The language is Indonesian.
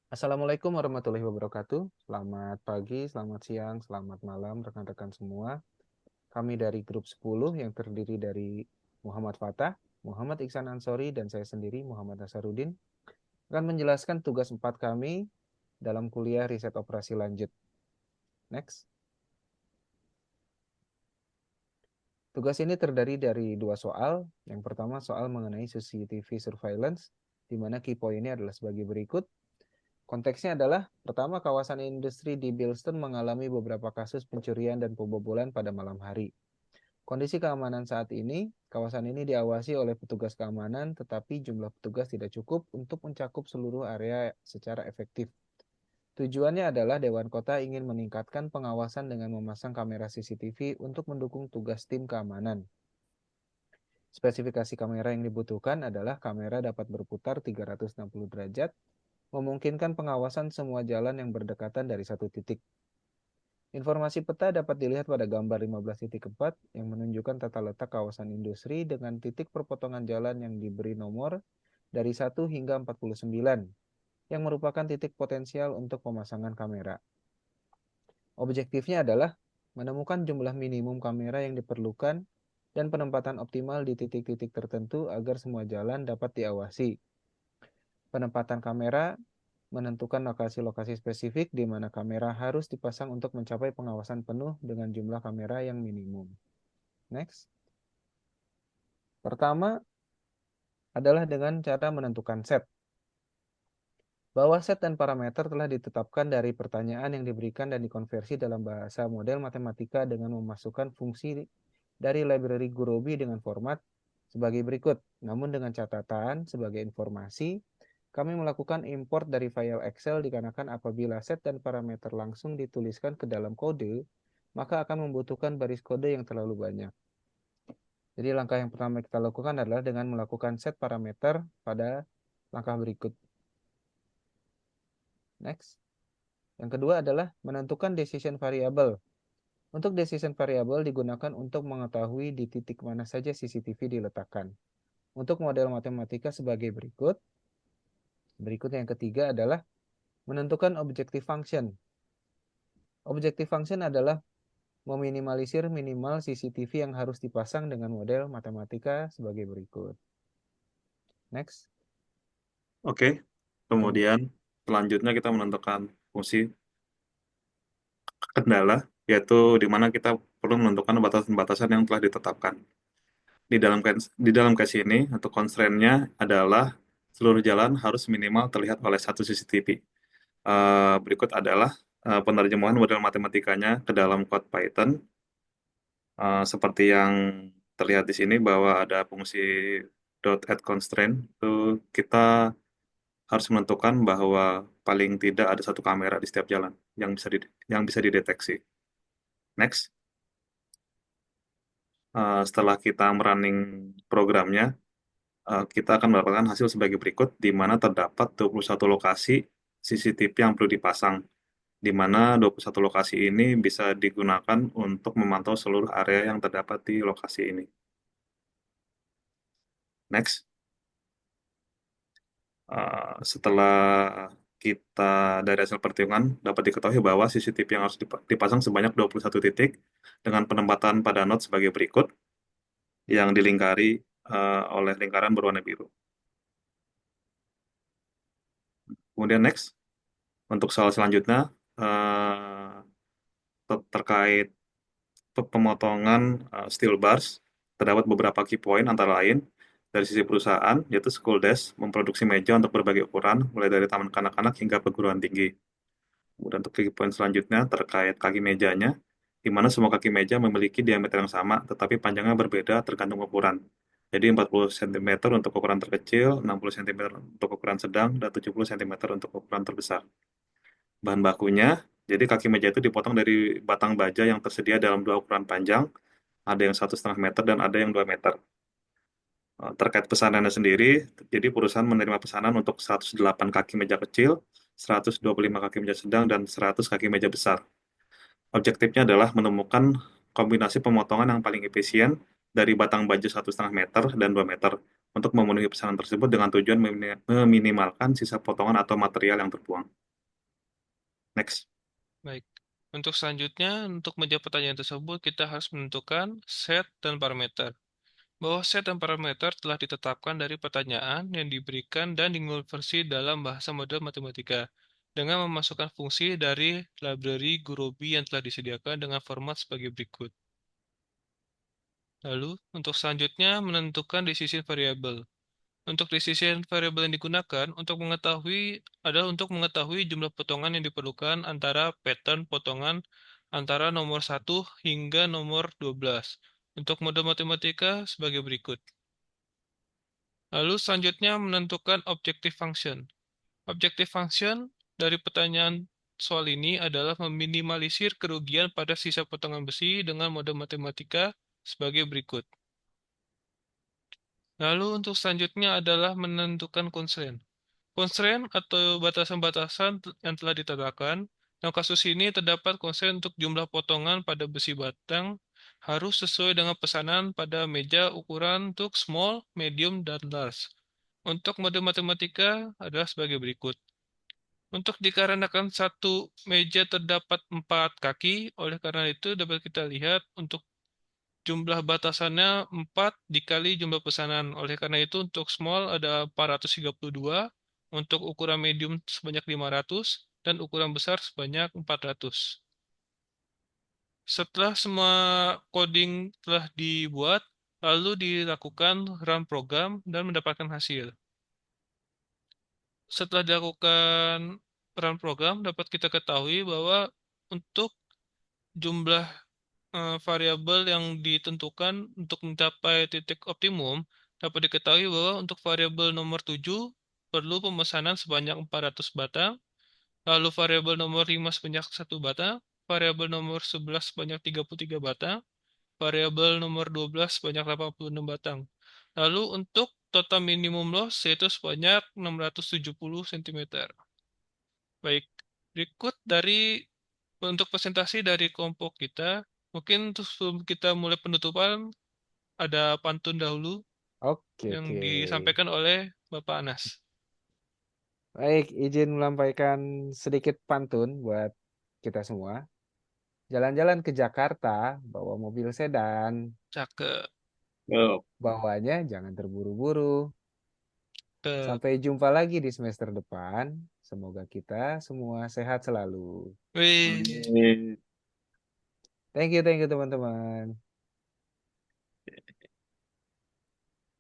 Assalamualaikum warahmatullahi wabarakatuh. Selamat pagi, selamat siang, selamat malam rekan-rekan semua. Kami dari grup 10 yang terdiri dari Muhammad Fatah, Muhammad Iksan Ansori, dan saya sendiri Muhammad Nasaruddin akan menjelaskan tugas 4 kami dalam kuliah riset operasi lanjut. Next. Tugas ini terdiri dari dua soal. Yang pertama soal mengenai CCTV surveillance, di mana key point-nya adalah sebagai berikut. Konteksnya adalah, pertama, kawasan industri di Bilston mengalami beberapa kasus pencurian dan pembobolan pada malam hari. Kondisi keamanan saat ini, kawasan ini diawasi oleh petugas keamanan, tetapi jumlah petugas tidak cukup untuk mencakup seluruh area secara efektif. Tujuannya adalah Dewan Kota ingin meningkatkan pengawasan dengan memasang kamera CCTV untuk mendukung tugas tim keamanan. Spesifikasi kamera yang dibutuhkan adalah kamera dapat berputar 360 derajat, memungkinkan pengawasan semua jalan yang berdekatan dari satu titik. Informasi peta dapat dilihat pada gambar 15.4 yang menunjukkan tata letak kawasan industri dengan titik perpotongan jalan yang diberi nomor dari 1 hingga 49, yang merupakan titik potensial untuk pemasangan kamera. Objektifnya adalah menemukan jumlah minimum kamera yang diperlukan dan penempatan optimal di titik-titik tertentu agar semua jalan dapat diawasi. Penempatan kamera menentukan lokasi-lokasi spesifik di mana kamera harus dipasang untuk mencapai pengawasan penuh dengan jumlah kamera yang minimum. Next. Pertama adalah dengan cara menentukan set. Bahwa set dan parameter telah ditetapkan dari pertanyaan yang diberikan dan dikonversi dalam bahasa model matematika dengan memasukkan fungsi dari library Gurobi dengan format sebagai berikut. Namun dengan catatan sebagai informasi, kami melakukan import dari file Excel dikarenakan apabila set dan parameter langsung dituliskan ke dalam kode, maka akan membutuhkan baris kode yang terlalu banyak. Jadi langkah yang pertama kita lakukan adalah dengan melakukan set parameter pada langkah berikut. Next. Yang kedua adalah menentukan decision variable. Untuk decision variable digunakan untuk mengetahui di titik mana saja CCTV diletakkan. Untuk model matematika sebagai berikut. Berikut yang ketiga adalah menentukan objective function. Objective function adalah meminimalisir minimal CCTV yang harus dipasang dengan model matematika sebagai berikut. Next. Oke, kemudian selanjutnya kita menentukan fungsi kendala, yaitu di mana kita perlu menentukan batasan-batasan yang telah ditetapkan. Di dalam case ini, atau constraint-nya adalah seluruh jalan harus minimal terlihat oleh satu CCTV. Berikut adalah penerjemahan model matematikanya ke dalam code Python. Seperti yang terlihat di sini bahwa ada fungsi .add constraint, itu kita harus menentukan bahwa paling tidak ada satu kamera di setiap jalan yang bisa dideteksi. Next. Setelah kita merunning programnya, kita akan mendapatkan hasil sebagai berikut, di mana terdapat 21 lokasi CCTV yang perlu dipasang, di mana 21 lokasi ini bisa digunakan untuk memantau seluruh area yang terdapat di lokasi ini. Next. Setelah kita dari hasil perhitungan dapat diketahui bahwa CCTV yang harus dipasang sebanyak 21 titik dengan penempatan pada node sebagai berikut yang dilingkari oleh lingkaran berwarna biru. Kemudian next, untuk soal selanjutnya terkait pemotongan steel bars, terdapat beberapa key point antara lain dari sisi perusahaan, yaitu school desk memproduksi meja untuk berbagai ukuran, mulai dari taman kanak-kanak hingga perguruan tinggi. Kemudian untuk key point selanjutnya terkait kaki mejanya, di mana semua kaki meja memiliki diameter yang sama, tetapi panjangnya berbeda tergantung ukuran. Jadi 40 cm untuk ukuran terkecil, 60 cm untuk ukuran sedang, dan 70 cm untuk ukuran terbesar. Bahan bakunya, jadi kaki meja itu dipotong dari batang baja yang tersedia dalam dua ukuran panjang, ada yang 1,5 meter dan ada yang 2 meter. Terkait pesanannya sendiri, jadi perusahaan menerima pesanan untuk 108 kaki meja kecil, 125 kaki meja sedang, dan 100 kaki meja besar. Objektifnya adalah menemukan kombinasi pemotongan yang paling efisien dari batang baja 1,5 meter dan 2 meter untuk memenuhi pesanan tersebut dengan tujuan meminimalkan sisa potongan atau material yang terbuang. Next. Baik. Untuk selanjutnya, untuk menjawab pertanyaan tersebut, kita harus menentukan set dan parameter. Bahwa set dan parameter telah ditetapkan dari pertanyaan yang diberikan dan dikonversi dalam bahasa model matematika dengan memasukkan fungsi dari library Gurobi yang telah disediakan dengan format sebagai berikut. Lalu, untuk selanjutnya menentukan decision variable. Untuk decision variable yang digunakan untuk mengetahui jumlah potongan yang diperlukan antara pattern potongan antara nomor 1 hingga nomor 12. Untuk mode matematika sebagai berikut. Lalu selanjutnya menentukan objective function. Objective function dari pertanyaan soal ini adalah meminimalisir kerugian pada sisa potongan besi dengan mode matematika sebagai berikut. Lalu untuk selanjutnya adalah menentukan constraint. Constraint atau batasan-batasan yang telah ditetapkan. Dalam kasus ini terdapat constraint untuk jumlah potongan pada besi batang harus sesuai dengan pesanan pada meja ukuran untuk small, medium, dan large. Untuk mode matematika adalah sebagai berikut. Untuk dikarenakan satu meja terdapat 4 kaki, oleh karena itu dapat kita lihat untuk jumlah batasannya 4 dikali jumlah pesanan. Oleh karena itu untuk small ada 432, untuk ukuran medium sebanyak 500, dan ukuran besar sebanyak 400. Setelah semua coding telah dibuat, lalu dilakukan run program dan mendapatkan hasil. Setelah dilakukan run program, dapat kita ketahui bahwa untuk jumlah variabel yang ditentukan untuk mencapai titik optimum, dapat diketahui bahwa untuk variabel nomor 7 perlu pemesanan sebanyak 400 batang, lalu variabel nomor 5 sebanyak 1 batang, variabel nomor 11 sebanyak 33 batang, variabel nomor 12 sebanyak 86 batang. Lalu untuk total minimum loss yaitu sebanyak 670 cm. Baik, berikut dari untuk presentasi dari kelompok kita, mungkin sebelum kita mulai penutupan, ada pantun dahulu Oke, yang oke. disampaikan oleh Bapak Anas. Baik, izin melampaikan sedikit pantun buat kita semua. Jalan-jalan ke Jakarta, bawa mobil sedan. Cakep, Oh, Bawanya jangan terburu-buru. cakep. Sampai jumpa lagi di semester depan. Semoga kita semua sehat selalu. Wih. ini Thank you teman-teman.